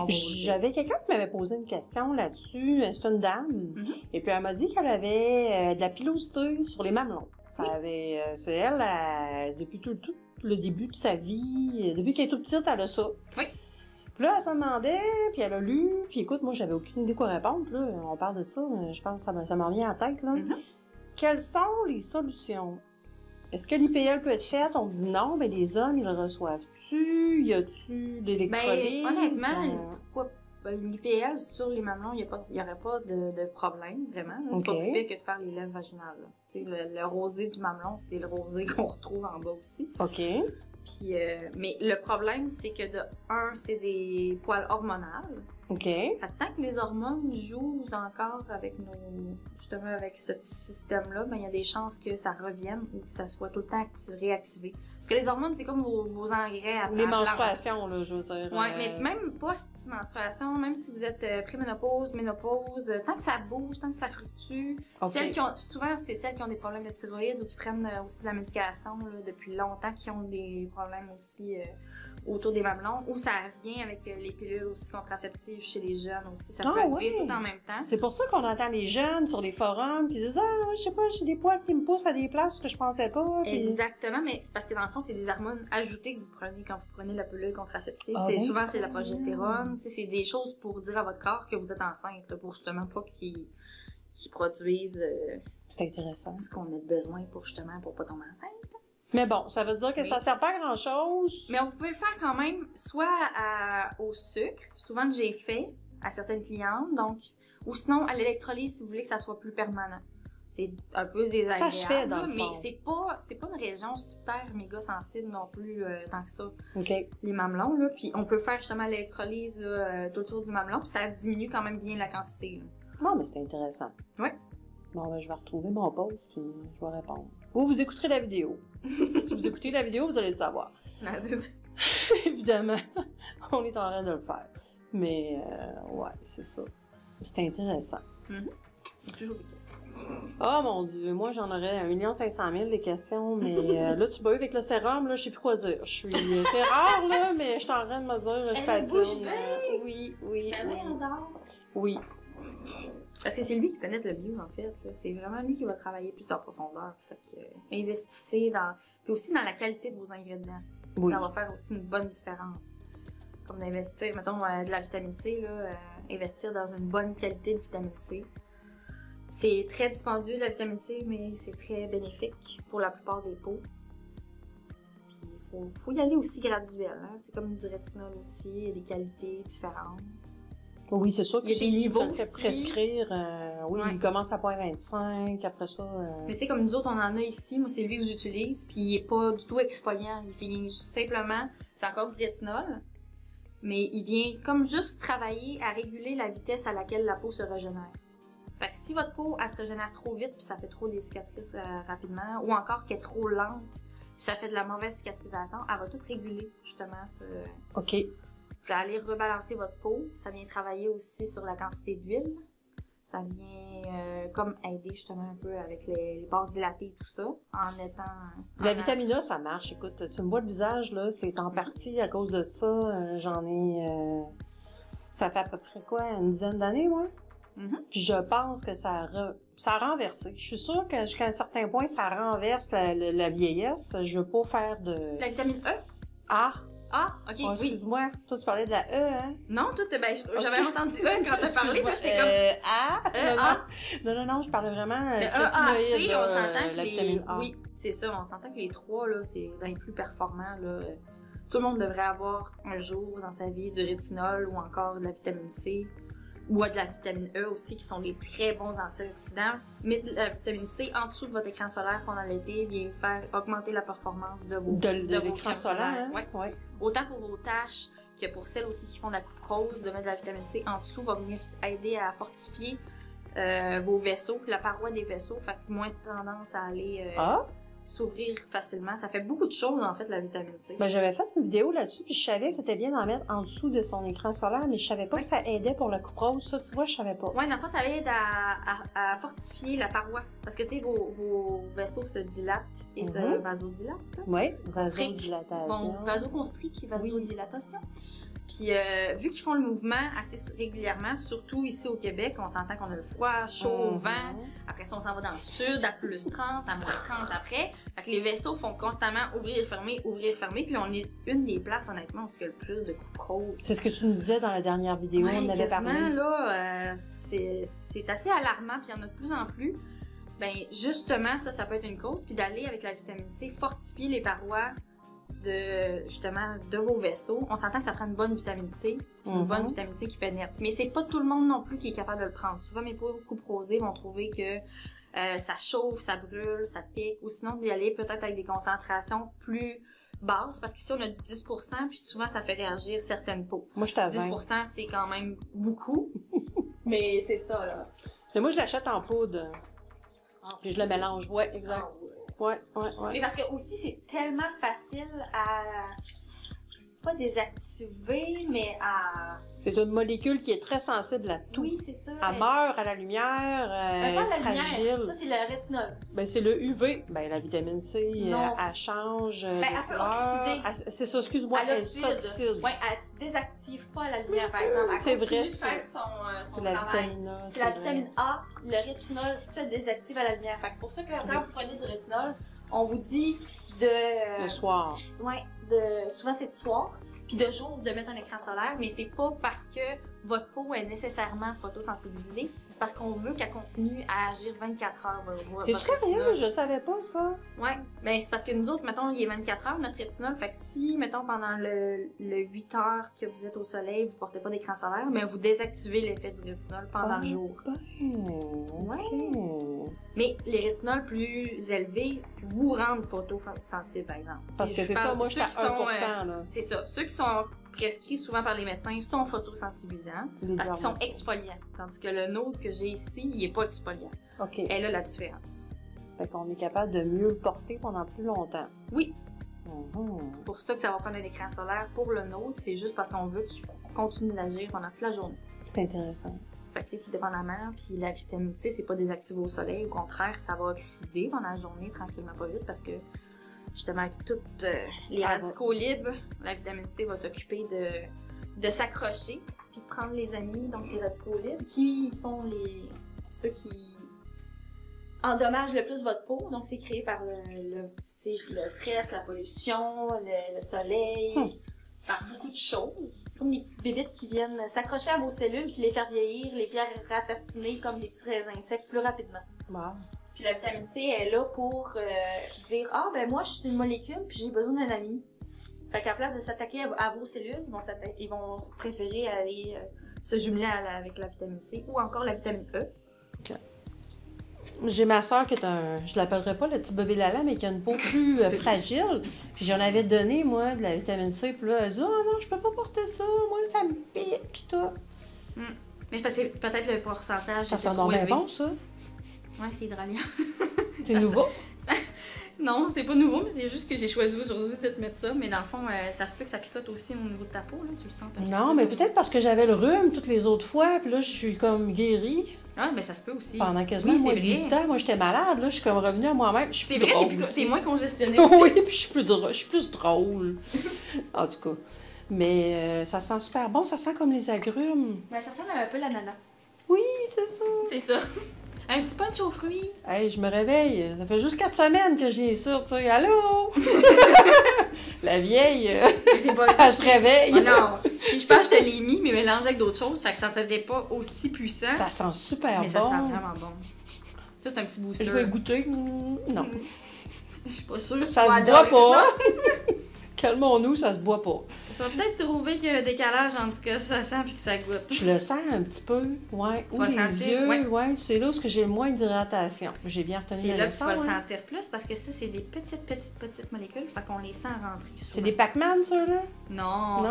S3: J'avais quelqu'un qui m'avait posé une question là-dessus. C'est une dame. Et puis elle m'a dit qu'elle avait de la pilosité sur les mamelons. C'est elle, depuis tout le début de sa vie, depuis qu'elle est toute petite, elle a ça.
S2: Oui.
S3: Puis là, elle s'en demandait, puis elle a lu. Puis écoute, moi, j'avais aucune idée quoi répondre. Là. On parle de ça, je pense que ça m'en vient en tête. Là. Quelles sont les solutions? Est-ce que l'IPL peut être fait? On me dit non, mais les hommes, ils le reçoivent-tu? Y a-tu l'électrolyse?
S2: Ben, honnêtement, l'IPL sur les mamelons, il n'y aurait pas de problème, vraiment. C'est pas plus pire que de faire les lèvres vaginales. Le rosé du mamelon, c'est le rosé qu'on retrouve en bas aussi.
S3: OK.
S2: Puis, mais le problème, c'est que c'est des poils hormonales.
S3: OK.
S2: Fait que tant que les hormones jouent encore avec justement avec ce petit système-là, ben il y a des chances que ça revienne ou que ça soit tout le temps réactivé. Parce que les hormones, c'est comme vos engrais à
S3: les menstruations, là, je veux dire.
S2: Ouais, mais même post-menstruation, même si vous êtes préménopause, ménopause, tant que ça bouge, tant que ça fluctue, souvent c'est celles qui ont des problèmes de thyroïde ou qui prennent aussi de la médication là, depuis longtemps, qui ont des problèmes aussi autour des mamelons, ou ça revient avec les pilules aussi contraceptives chez les jeunes aussi, ça peut arriver tout en même temps.
S3: C'est pour ça qu'on entend les jeunes sur les forums qui disent « Ah, je sais pas, j'ai des poils qui me poussent à des places que je pensais pas. »
S2: Exactement, mais c'est parce que dans le fond, c'est des hormones ajoutées que vous prenez quand vous prenez la pilule contraceptive. Souvent, c'est la progestérone, c'est des choses pour dire à votre corps que vous êtes enceinte, là, pour justement pas qu'ils produisent
S3: c'est intéressant.
S2: ce qu'on a besoin pour pas tomber enceinte.
S3: Mais bon, ça veut dire que
S2: Oui.
S3: ça sert pas à grand-chose.
S2: Mais vous pouvez le faire quand même, soit au sucre, souvent que j'ai fait à certaines clientes, donc, ou sinon à l'électrolyse si vous voulez que ça soit plus permanent. C'est un peu désagréable,
S3: Ça se fait, dans le
S2: mais
S3: fond.
S2: c'est pas une région super méga sensible non plus tant que ça,
S3: OK.
S2: les mamelons, là. Puis on peut faire justement l'électrolyse tout autour du mamelon, puis ça diminue quand même bien la quantité, là.
S3: Non, mais c'est intéressant.
S2: Ouais.
S3: Bon, ben, je vais retrouver mon post, puis je vais répondre. Ou vous écouterez la vidéo. Si vous écoutez la vidéo, vous allez le savoir. Évidemment, on est en train de le faire. Mais, ouais, c'est ça. C'est intéressant.
S2: C'est toujours des questions.
S3: Oh mon Dieu, moi j'en aurais 1 500 000 des questions, mais là tu m'as eu avec le sérum, là je sais plus quoi dire. C'est rare là, mais je suis en train de me dire, je
S2: Elle bouge
S3: patine.
S2: bien.
S3: Oui.
S2: J'adore.
S3: Oui.
S2: Parce que c'est lui qui pénètre le mieux, en fait. C'est vraiment lui qui va travailler plus en profondeur. Fait que, investissez dans... Puis aussi dans la qualité de vos ingrédients.
S3: Oui.
S2: Ça va faire aussi une bonne différence. Comme d'investir, mettons, de la vitamine C, là, investir dans une bonne qualité de vitamine C. C'est très dispendieux, de la vitamine C, mais c'est très bénéfique pour la plupart des peaux. Puis il faut y aller aussi graduel. Hein? C'est comme du rétinol aussi, il y a des qualités différentes.
S3: Oui, c'est sûr que
S2: Il y a
S3: c'est
S2: des
S3: lui qui
S2: niveaux
S3: le fait
S2: aussi.
S3: prescrire. Oui,
S2: Ouais.
S3: il commence à 0,25, après ça...
S2: Mais tu sais, comme nous autres, on en a ici, moi c'est lui que j'utilise, puis il est pas du tout exfoliant. Il vient simplement, c'est encore du rétinol, mais il vient comme juste travailler à réguler la vitesse à laquelle la peau se régénère. Fait que si votre peau, elle se régénère trop vite, puis ça fait trop des cicatrices rapidement, ou encore qu'elle est trop lente, puis ça fait de la mauvaise cicatrisation, elle va tout réguler, justement, ce...
S3: OK.
S2: Puis aller rebalancer votre peau, ça vient travailler aussi sur la quantité d'huile. Ça vient comme aider justement un peu avec les pores dilatés et tout ça, en étant...
S3: La vitamine A, ça marche. Écoute, tu me vois le visage, là, c'est en partie à cause de ça. J'en ai... ça fait à peu près quoi, une dizaine d'années, moi? Puis je pense que ça a renversé. Je suis sûre que jusqu'à un certain point, ça renverse la vieillesse. Je veux pas faire de...
S2: La vitamine E?
S3: Ah!
S2: Ah, ok,
S3: Oh,
S2: oui.
S3: excuse-moi. Toi, tu parlais de la E, hein?
S2: Non, toi, j'avais entendu E quand t'as parlé, puis j'étais comme...
S3: A? Non, je parlais vraiment
S2: Le EAC, on s'entend
S3: la
S2: que les...
S3: vitamine A.
S2: Oui, c'est ça, on s'entend que les trois, là, c'est dans les plus performants, là. Tout le monde devrait avoir un jour dans sa vie du rétinol ou encore de la vitamine C ou de la vitamine E aussi, qui sont des très bons antioxydants. Mais la vitamine C en dessous de votre écran solaire pendant l'été vient faire augmenter la performance de vos
S3: De
S2: vos
S3: l'écran
S2: crèmes
S3: solaire, hein?
S2: Ouais.
S3: Ouais.
S2: Autant pour vos taches que pour celles aussi qui font de la coupe rose, de mettre de la vitamine C en dessous va venir aider à fortifier vos vaisseaux, la paroi des vaisseaux, fait que moins de tendance à aller s'ouvrir facilement. Ça fait beaucoup de choses en fait, la vitamine C.
S3: Ben, j'avais fait une vidéo là-dessus, puis je savais que c'était bien d'en mettre en dessous de son écran solaire, mais je savais pas que ça aidait pour la coupe rose. Ça, tu vois, je savais pas.
S2: Ouais, dans le fond, ça aide à fortifier la paroi. Parce que, tu sais, vos vaisseaux se dilatent et se vasodilatent.
S3: Oui, vasodilatation.
S2: Bon, vasoconstrique et vasodilatation. Puis, vu qu'ils font le mouvement assez régulièrement, surtout ici au Québec, on s'entend qu'on a le froid, chaud, vent. Après ça, on s'en va dans le sud à plus 30, à moins 30 après. Fait que les vaisseaux font constamment ouvrir, fermer. Puis on est une des places, honnêtement, où il y a le plus de coupes roses.
S3: C'est ce que tu nous disais dans la dernière vidéo,
S2: Ouais,
S3: on avait parlé.
S2: là, c'est assez alarmant, puis il y en a de plus en plus. Ben, justement, ça peut être une cause. Puis d'aller avec la vitamine C, fortifier les parois de vos vaisseaux. On s'entend que ça prend une bonne vitamine C, puis une bonne vitamine C qui pénètre. Mais c'est pas tout le monde non plus qui est capable de le prendre. Souvent, mes peaux coupes rosées vont trouver que ça chauffe, ça brûle, ça pique, ou sinon d'y aller peut-être avec des concentrations plus basses, parce qu'ici on a du 10%, puis souvent ça fait réagir certaines peaux.
S3: Moi, je t'avais.
S2: 10%, c'est quand même beaucoup. Mais c'est ça, là.
S3: Mais moi, je l'achète en poudre. Puis je le mélange. Ouais, exact. Ouais.
S2: Mais parce que aussi, c'est tellement facile à pas désactiver, mais à...
S3: C'est une molécule qui est très sensible à tout.
S2: Oui, c'est ça.
S3: Elle meurt à la lumière,
S2: pas à la
S3: fragile.
S2: lumière. Ça, c'est le rétinol.
S3: Ben, c'est le UV. Ben, la vitamine C,
S2: Non.
S3: elle change
S2: Ben, elle peut oxyder.
S3: C'est ça, excuse-moi, elle s'oxyde.
S2: Oui, elle se désactive pas à la lumière, par exemple. Elle
S3: C'est
S2: continue
S3: vrai,
S2: de faire son
S3: c'est la
S2: travail.
S3: vitamine A.
S2: C'est la vitamine A, le rétinol, ça désactive à la lumière. Fait que c'est pour ça que quand vous prenez du rétinol, on vous dit
S3: Le soir.
S2: Ouais, souvent c'est de soir, puis de jour de mettre un écran solaire, mais c'est pas parce que votre peau est nécessairement photosensibilisée, c'est parce qu'on veut qu'elle continue à agir 24 heures.
S3: T'es sérieux? Je savais pas ça.
S2: Ouais, ben c'est parce que nous autres, mettons, il est 24 heures notre rétinol, fait que si, mettons, pendant le 8 heures que vous êtes au soleil, vous portez pas d'écran solaire, mais vous désactivez l'effet du rétinol pendant le jour.
S3: Ouais.
S2: Mais les rétinols plus élevés vous rendent photosensibles, par exemple.
S3: Parce que c'est ça, moi je suis à 1%. Là.
S2: C'est ça. Ceux qui sont prescrits souvent par les médecins sont photosensibilisants parce qu'ils sont exfoliants. Tandis que le nôtre que j'ai ici, il est pas exfoliant.
S3: OK.
S2: Elle a la différence.
S3: Fait qu'on est capable de mieux le porter pendant plus longtemps.
S2: Oui. C'est pour ça que ça va prendre un écran solaire pour le nôtre. C'est juste parce qu'on veut qu'il continue d'agir pendant toute la journée.
S3: C'est intéressant.
S2: Fait que, tout dépendamment, puis la vitamine C, c'est pas désactivé au soleil. Au contraire, ça va oxyder pendant la journée, tranquillement, pas vite, parce que justement, avec toutes les radicaux libres, la vitamine C va s'occuper de s'accrocher, puis de prendre les amis, donc les radicaux libres, qui sont ceux qui endommagent le plus votre peau. Donc, c'est créé par le stress, la pollution, le soleil, par beaucoup de choses. C'est comme des petites bébites qui viennent s'accrocher à vos cellules, puis les faire vieillir, les faire ratatiner comme des petits raisins secs plus rapidement.
S3: Wow.
S2: Puis la vitamine C est là pour dire « Ah, ben moi, je suis une molécule, puis j'ai besoin d'un ami. » Fait qu'à place de s'attaquer à vos cellules, ils vont préférer aller se jumeler avec la vitamine C ou encore la vitamine E.
S3: OK. J'ai ma soeur qui est je l'appellerais pas le petit bébé Lala, mais qui a une peau plus fragile. Puis j'en avais donné, moi, de la vitamine C. Puis là, elle dit « Oh non, je peux pas porter ça. Moi, ça me pique. » Puis tout.
S2: Mais c'est peut-être le pourcentage.
S3: Ça sent donc bien bon, ça.
S2: Ouais, c'est hydraliant.
S3: C'est nouveau?
S2: Non, c'est pas nouveau, mais c'est juste que j'ai choisi aujourd'hui de te mettre ça. Mais dans le fond, ça se peut que ça picote aussi au niveau de ta peau, là. Tu le sens un petit peu.
S3: Non, mais peut-être parce que j'avais le rhume toutes les autres fois. Puis là, je suis comme guérie.
S2: Ah, mais ça se peut aussi.
S3: Pendant quasiment moins de 8 ans, moi, j'étais malade. Là, je suis comme revenue à moi-même.
S2: C'est vrai, t'es moins congestionnée aussi.
S3: Oui, puis je suis plus drôle. En tout cas. Mais ça sent super bon. Ça sent comme les agrumes.
S2: Ben, ça sent un peu l'ananas.
S3: Oui, c'est ça.
S2: C'est ça. Un petit punch aux fruits.
S3: Hey, je me réveille. Ça fait juste 4 semaines que j'ai ça, tu sais. Allô? La vieille,
S2: c'est pas
S3: elle se réveille.
S2: Oh non. Puis je pense que je te l'ai mis, mais mélangé avec d'autres choses, ça que ça n'était pas aussi puissant.
S3: Ça sent super
S2: mais
S3: bon.
S2: Mais ça sent vraiment bon. Ça, c'est un petit booster.
S3: Je vais goûter. Non.
S2: Je suis pas sûre.
S3: Ça se boit pas. Calmons-nous, ça se boit pas.
S2: Tu vas peut-être trouver qu'il y a un décalage entre ce que ça sent et que ça goûte.
S3: Je le sens un petit peu, ouais.
S2: Tu
S3: ou
S2: vas
S3: les
S2: le sentir,
S3: yeux, ouais. C'est là où j'ai le moins d'hydratation. J'ai bien retenu
S2: la leçon. C'est là que tu vas
S3: le
S2: sentir plus parce que ça, c'est des petites molécules, fait qu'on les sent rentrer souvent.
S3: C'est des Pac-Man, ça, là?
S2: Non,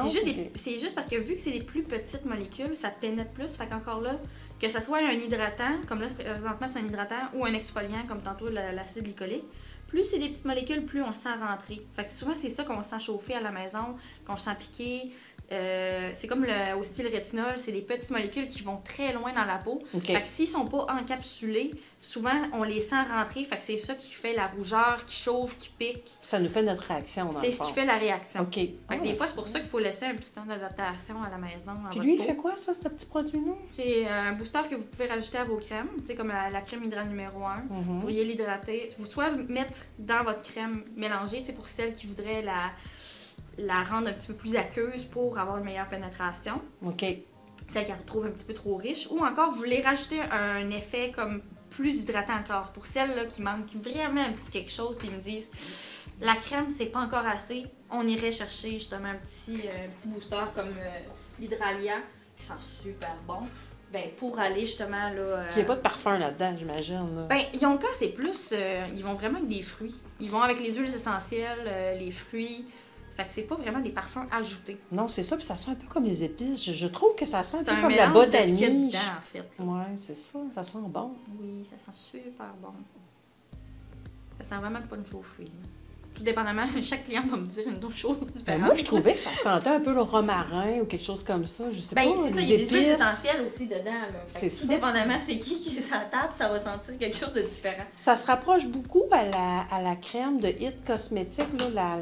S2: c'est juste parce que vu que c'est des plus petites molécules, ça te pénètre plus, fait qu'encore là, que ça soit un hydratant, comme là, présentement, c'est un hydratant, ou un exfoliant, comme tantôt l'acide glycolique, plus c'est des petites molécules, plus on se sent rentrer. Fait que souvent, c'est ça qu'on se sent chauffer à la maison, qu'on se sent piquer. C'est comme aussi le rétinol, c'est des petites molécules qui vont très loin dans la peau.
S3: Okay.
S2: Fait que s'ils sont pas encapsulés, souvent, on les sent rentrer. Fait que c'est ça qui fait la rougeur, qui chauffe, qui pique.
S3: Ça nous fait notre réaction, dans le
S2: C'est ce qui fait la réaction.
S3: OK.
S2: Fait que des fois, c'est pour ça qu'il faut laisser un petit temps d'adaptation à la maison.
S3: Puis lui, il fait quoi, ça, ce petit produit-là?
S2: C'est un booster que vous pouvez rajouter à vos crèmes, tu sais, comme la crème Hydra numéro 1. Vous pourriez l'hydrater. Vous soit mettre dans votre crème mélangée, c'est pour celles qui voudraient la rendre un petit peu plus aqueuse pour avoir une meilleure pénétration.
S3: OK.
S2: Celle qui retrouve un petit peu trop riche. Ou encore, vous voulez rajouter un effet comme plus hydratant encore. Pour celles là, qui manquent vraiment un petit quelque chose, puis ils me disent la crème, c'est pas encore assez, on irait chercher justement un petit booster comme l'Hydralia, qui sent super bon. Ben, pour aller justement là.
S3: Puis il n'y a pas de parfum là-dedans, j'imagine. Là.
S2: Ben, Yonka, c'est plus. Ils vont vraiment avec des fruits. Ils vont avec les huiles essentielles, les fruits. Fait que c'est pas vraiment des parfums ajoutés.
S3: Non, c'est ça, puis ça sent un peu comme les épices. Je trouve que ça sent un peu comme
S2: la
S3: la botanique.
S2: C'est un mélange de ce qu'il y a dedans, en fait.
S3: Ouais, c'est ça, ça sent bon.
S2: Oui, ça sent super bon. Ça sent vraiment le punch aux fruits. Tout dépendamment, chaque client va me dire une autre chose différente.
S3: Ben moi, je trouvais que ça sentait un peu le romarin ou quelque chose comme ça. Je sais pas,
S2: c'est ça, il y a des huiles essentielles aussi dedans. Là.
S3: C'est
S2: tout dépendamment c'est qui est sur la table, ça va sentir quelque chose de différent.
S3: Ça se rapproche beaucoup à la crème de Hit Cosmétique, là,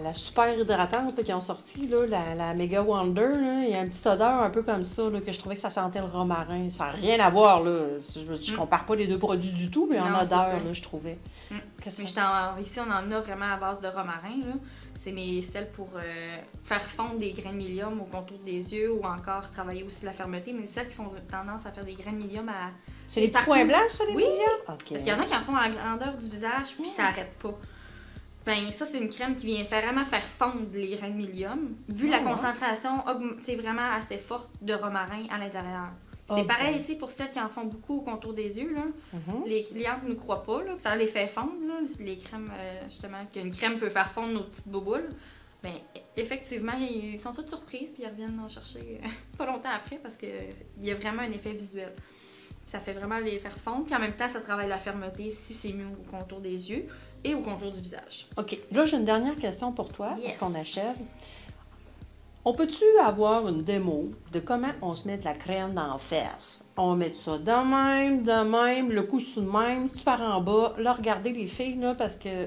S3: la super hydratante là, qu'ils ont sorti, là, la Mega Wonder. Là. Il y a une petite odeur un peu comme ça, là, que je trouvais que ça sentait le romarin. Ça n'a rien à voir. Là. Je compare pas les deux produits du tout, mais en
S2: Non,
S3: odeur, là, je trouvais.
S2: Mais
S3: Qu'est-ce
S2: ici, on en a vraiment à base de romarin. Là. C'est mes celles pour faire fondre des grains de milium au contour des yeux ou encore travailler aussi la fermeté. Mais celles qui font tendance à faire des grains de milium à...
S3: C'est les petits points blancs, ça, les
S2: Oui,
S3: miliums?
S2: parce qu'il y en a qui en font à la grandeur du visage, puis ça arrête pas. Ben ça, c'est une crème qui vient vraiment faire fondre les grains de milium, vu la concentration vraiment assez forte de romarin à l'intérieur. C'est pareil, tu sais, pour celles qui en font beaucoup au contour des yeux, là, les clientes ne croient pas là, que ça les fait fondre, là, les crèmes, justement, qu'une crème peut faire fondre nos petites bouboules. Ben, effectivement, ils sont toutes surprises, puis ils reviennent en chercher pas longtemps après, parce qu'il y a vraiment un effet visuel. Ça fait vraiment les faire fondre, puis en même temps, ça travaille la fermeté si c'est mis au contour des yeux et au contour du visage.
S3: OK. Là, j'ai une dernière question pour toi, parce qu'on achève. On peut-tu avoir une démo de comment on se met de la crème dans la face? On met ça de même, le coup sous de même, tu pars en bas. Là, regardez les filles, là, parce que...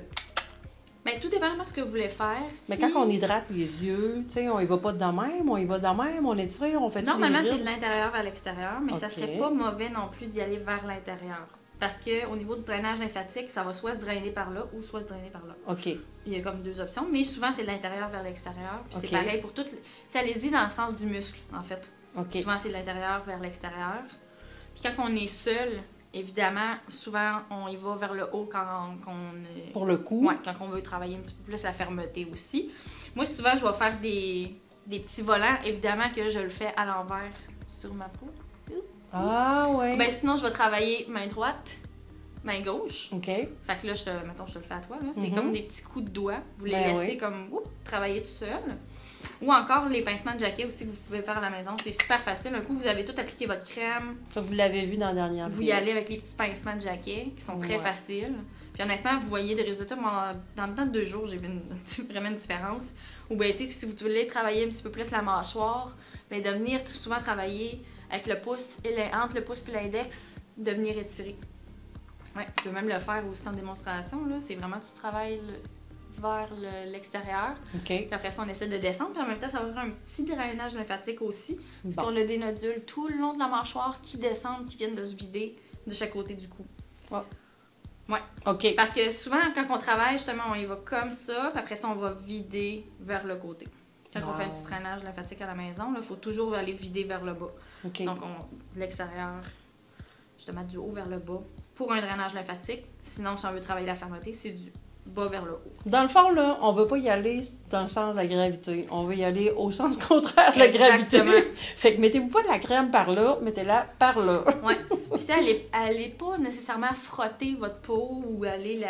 S2: Bien, tout dépendamment de ce que vous voulez faire.
S3: Mais quand on hydrate les yeux, tu sais, on y va pas de même, on y va de même, on étire, on fait
S2: Normalement, c'est de l'intérieur vers l'extérieur, mais ça
S3: OK.
S2: serait pas mauvais non plus d'y aller vers l'intérieur. Parce qu'au niveau du drainage lymphatique, ça va soit se drainer par là ou soit se drainer par là.
S3: OK.
S2: Il y a comme deux options, mais souvent, c'est de l'intérieur vers l'extérieur. Puis
S3: OK.
S2: c'est pareil pour toutes... Tu sais, allez-y dans le sens du muscle, en fait.
S3: OK.
S2: Souvent, c'est de l'intérieur vers l'extérieur. Puis quand on est seul, évidemment, souvent, on y va vers le haut quand on...
S3: Pour le coup.
S2: Ouais, quand on veut travailler un petit peu plus la fermeté aussi. Moi, souvent, je vais faire des petits volants. Évidemment que je le fais à l'envers sur ma peau.
S3: Ah, ouais.
S2: Ben, sinon, je vais travailler main droite, main gauche.
S3: OK.
S2: Fait que là, je te le fais à toi. Là. C'est
S3: Mhm.
S2: comme des petits coups de doigts. Vous les
S3: Ben
S2: laissez
S3: oui.
S2: comme travailler tout seul. Ou encore les pincements de jaquet aussi que vous pouvez faire à la maison. C'est super facile. Un coup, vous avez tout appliqué votre crème.
S3: Ça, vous l'avez vu dans la dernière
S2: Vous y allez avec les petits pincements de jaquet qui sont très faciles. Puis honnêtement, vous voyez des résultats. Moi, dans le temps de 2 jours, j'ai vu vraiment une différence. Ou bien, tu sais, si vous voulez travailler un petit peu plus la mâchoire, bien, de venir souvent travailler avec le pouce, entre le pouce et l'index, de venir étirer. Ouais, tu peux même le faire aussi en démonstration. Là. C'est vraiment, tu travailles vers l'extérieur.
S3: OK.
S2: Puis après ça, on essaie de descendre. Puis en même temps, ça va faire un petit drainage lymphatique aussi. Parce
S3: Bon.
S2: qu'on a des nodules tout le long de la mâchoire qui descendent, qui viennent de se vider de chaque côté du cou.
S3: Oh.
S2: Ouais.
S3: OK.
S2: Parce que souvent, quand on travaille, justement, on y va comme ça. Puis après ça, on va vider vers le côté. Quand on fait un petit drainage lymphatique à la maison, il faut toujours aller vider vers le bas.
S3: OK.
S2: Donc, de l'extérieur, justement, du haut vers le bas pour un drainage lymphatique. Sinon, si on veut travailler la fermeté, c'est du bas vers le haut.
S3: Dans le fond, là, on veut pas y aller dans le sens de la gravité. On veut y aller au sens contraire de la gravité.
S2: Exactement.
S3: Fait que mettez-vous pas de la crème par là, mettez-la par là.
S2: Ouais. Puis ça, allez pas nécessairement frotter votre peau ou aller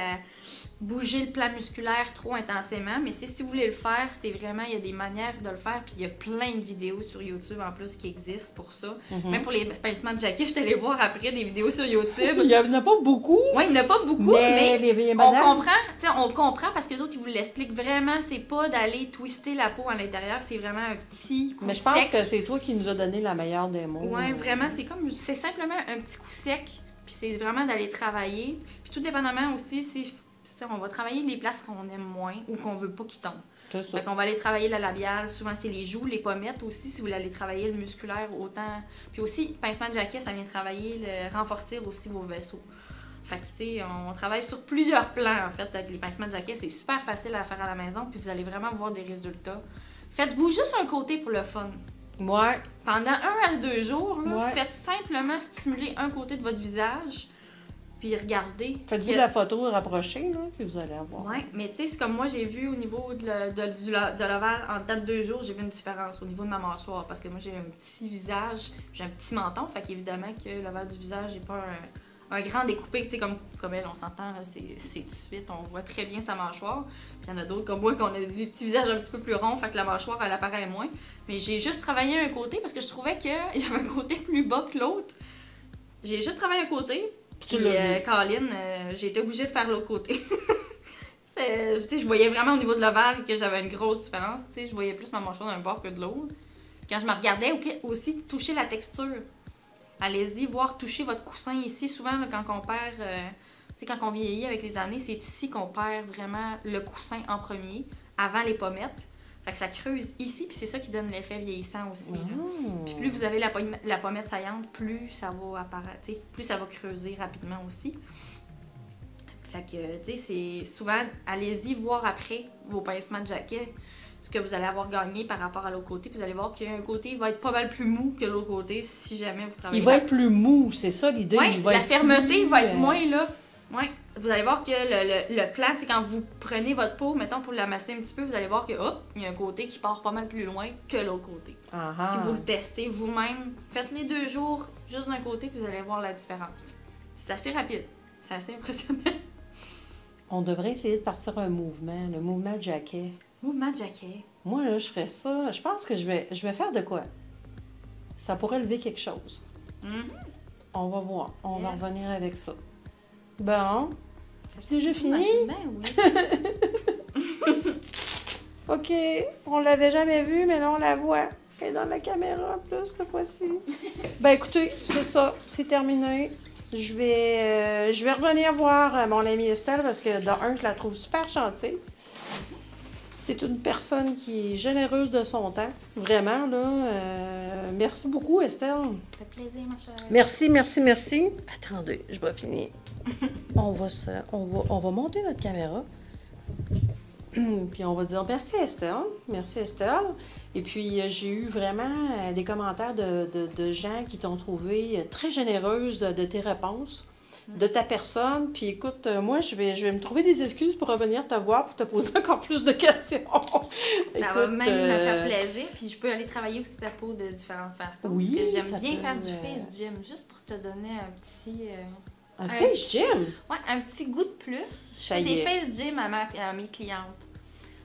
S2: bouger le plan musculaire trop intensément, mais si vous voulez le faire, c'est vraiment, il y a des manières de le faire, puis il y a plein de vidéos sur YouTube en plus qui existent pour ça. Même pour les pincements de jaquet, je suis allée voir après des vidéos sur YouTube.
S3: Il y en a pas beaucoup.
S2: Oui, il n'y en a pas beaucoup, mais
S3: les
S2: on
S3: madames-
S2: comprend, tu sais, on comprend parce que les autres, ils vous l'expliquent vraiment, c'est pas d'aller twister la peau à l'intérieur, c'est vraiment un petit coup
S3: Mais je
S2: sec.
S3: pense que c'est toi qui nous as donné la meilleure démo.
S2: Ouais, vraiment, c'est simplement un petit coup sec, puis c'est vraiment d'aller travailler. Puis tout dépendamment aussi, si on va travailler les places qu'on aime moins ou qu'on veut pas qu'ils tombent.
S3: C'est ça.
S2: Fait qu'on va aller travailler la labiale, souvent c'est les joues, les pommettes aussi, si vous voulez aller travailler le musculaire autant. Puis aussi, pincement de jaquet, ça vient travailler, renforcer aussi vos vaisseaux. Fait que, tu sais, on travaille sur plusieurs plans, en fait, avec les pincements de jaquet. C'est super facile à faire à la maison, puis vous allez vraiment voir des résultats. Faites-vous juste un côté pour le fun.
S3: Ouais.
S2: Pendant 1 à 2 jours, là,
S3: Ouais.
S2: faites simplement stimuler un côté de votre visage, puis regardez.
S3: Faites-vous la photo rapprochée, là, puis vous allez avoir.
S2: Ouais, mais tu sais, c'est comme moi, j'ai vu au niveau de l'ovale, en temps de 2 jours, j'ai vu une différence au niveau de ma mâchoire, parce que moi, j'ai un petit visage, j'ai un petit menton, fait qu'évidemment que l'ovale du visage n'est pas un grand découpé, tu sais, comme elle, on s'entend, là, c'est tout de suite, on voit très bien sa mâchoire. Puis il y en a d'autres comme moi qui ont des petits visages un petit peu plus ronds, fait que la mâchoire, elle apparaît moins. Mais j'ai juste travaillé un côté parce que je trouvais qu'il y avait un côté plus bas que l'autre. J'ai juste travaillé un côté, puis Colin, j'ai été obligée de faire l'autre côté. Tu sais, je voyais vraiment au niveau de l'ovale que j'avais une grosse différence. Tu sais, je voyais plus ma mâchoire d'un bord que de l'autre. Quand je me regardais, aussi toucher la texture. Allez-y, voir toucher votre coussin ici. Souvent, là, quand on perd sais, quand on vieillit avec les années, c'est ici qu'on perd vraiment le coussin en premier, avant les pommettes. Fait que ça creuse ici, puis c'est ça qui donne l'effet vieillissant aussi. Là. Puis plus vous avez la pommette saillante, plus ça va apparaître, plus ça va creuser rapidement aussi. Fait que, tu sais, c'est souvent, allez-y voir après vos pincements de jaquet, ce que vous allez avoir gagné par rapport à l'autre côté. Puis vous allez voir qu'un côté va être pas mal plus mou que l'autre côté si jamais vous travaillez.
S3: Il va être plus mou, c'est ça l'idée.
S2: Oui, la fermeté va être moins là. Ouais. Vous allez voir que le plan, c'est quand vous prenez votre peau, mettons pour l'amasser un petit peu, vous allez voir que hop, il y a un côté qui part pas mal plus loin que l'autre côté. Si vous le testez vous-même, faites les 2 jours juste d'un côté, puis vous allez voir la différence. C'est assez rapide. C'est assez impressionnant.
S3: On devrait essayer de partir un mouvement, le mouvement de jaquet.
S2: Mouvement de jaquet.
S3: Moi, là, je ferais ça. Je pense que je vais faire de quoi? Ça pourrait lever quelque chose. On va voir. On va revenir avec ça. Bon. C'est déjà fini?
S2: Oui.
S3: OK. On l'avait jamais vue, mais là, on la voit. Elle est dans la caméra en plus, cette fois-ci. Ben, écoutez, c'est ça. C'est terminé. Je vais revenir voir mon amie Estelle parce que, dans un, je la trouve super gentille. C'est une personne qui est généreuse de son temps. Vraiment, là. Merci beaucoup, Estelle.
S2: Ça fait plaisir, ma chère.
S3: Merci, merci, merci. Attendez, je vais finir. On va monter notre caméra. Puis on va dire merci Estelle. Merci Estelle. Et puis j'ai eu vraiment des commentaires de gens qui t'ont trouvé très généreuse de tes réponses, de ta personne. Puis écoute, moi je vais me trouver des excuses pour revenir te voir pour te poser encore plus de questions.
S2: Ça va même me faire plaisir. Puis je peux aller travailler aussi ta peau de différentes façons.
S3: Oui,
S2: parce que j'aime bien faire du face gym, juste pour te donner un petit...
S3: un face gym?
S2: Ouais, un petit goût de plus. Je fais des face gym à mes clientes.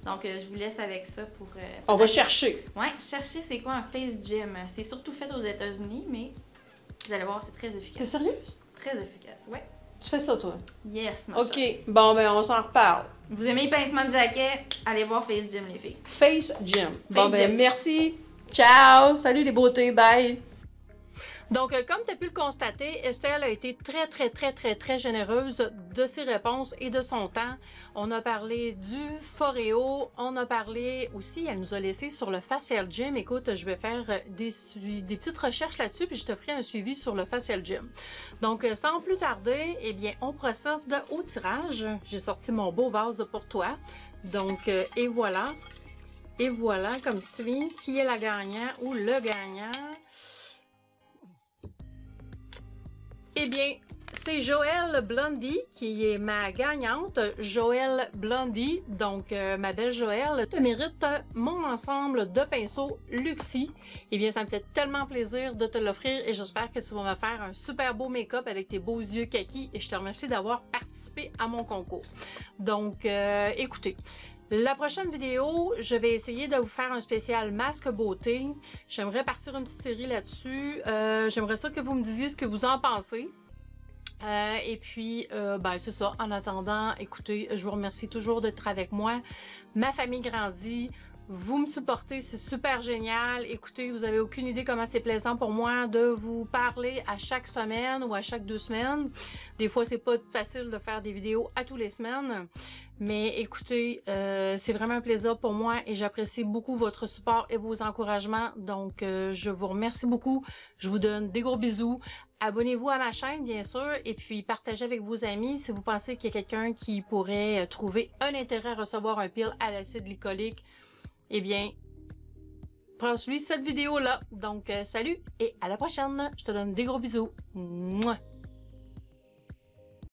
S2: Donc, je vous laisse avec ça pour...
S3: on va chercher.
S2: Ouais, chercher c'est quoi un face gym. C'est surtout fait aux États-Unis, mais vous allez voir, c'est très efficace.
S3: T'es sérieux?
S2: Très efficace, ouais.
S3: Tu fais ça, toi?
S2: Yes, ma
S3: OK.
S2: chère.
S3: Bon, ben, on s'en reparle.
S2: Vous aimez les pincements de jaquet? Allez voir face gym, les filles.
S3: Face gym. Bon, ben,
S2: gym.
S3: merci. Ciao. Salut les beautés. Bye.
S1: Donc, comme tu as pu le constater, Estelle a été très généreuse de ses réponses et de son temps. On a parlé du Foreo, on a parlé aussi, elle nous a laissé sur le Facial Gym. Écoute, je vais faire des petites recherches là-dessus, puis je te ferai un suivi sur le Facial Gym. Donc, sans plus tarder, eh bien, on procède au tirage. J'ai sorti mon beau vase pour toi. Donc, et voilà. Et voilà, comme suit, qui est la gagnante ou le gagnant. Eh bien, c'est Joëlle Blondy qui est ma gagnante. Joëlle Blondy, donc ma belle Joëlle, te mérite mon ensemble de pinceaux Luxie. Eh bien, ça me fait tellement plaisir de te l'offrir et j'espère que tu vas me faire un super beau make-up avec tes beaux yeux kaki et je te remercie d'avoir participé à mon concours. Donc, écoutez. La prochaine vidéo, je vais essayer de vous faire un spécial masque beauté. J'aimerais partir une petite série là-dessus. J'aimerais ça que vous me disiez ce que vous en pensez. Et puis, ben, c'est ça. En attendant, écoutez, je vous remercie toujours d'être avec moi. Ma famille grandit. Vous me supportez, c'est super génial. Écoutez, vous avez aucune idée comment c'est plaisant pour moi de vous parler à chaque semaine ou à chaque 2 semaines. Des fois, c'est pas facile de faire des vidéos à tous les semaines. Mais écoutez, c'est vraiment un plaisir pour moi et j'apprécie beaucoup votre support et vos encouragements. Donc, je vous remercie beaucoup. Je vous donne des gros bisous. Abonnez-vous à ma chaîne, bien sûr, et puis partagez avec vos amis si vous pensez qu'il y a quelqu'un qui pourrait trouver un intérêt à recevoir un peel à l'acide glycolique. Eh bien, prends-lui cette vidéo-là. Donc, salut et à la prochaine. Je te donne des gros bisous. Mouah.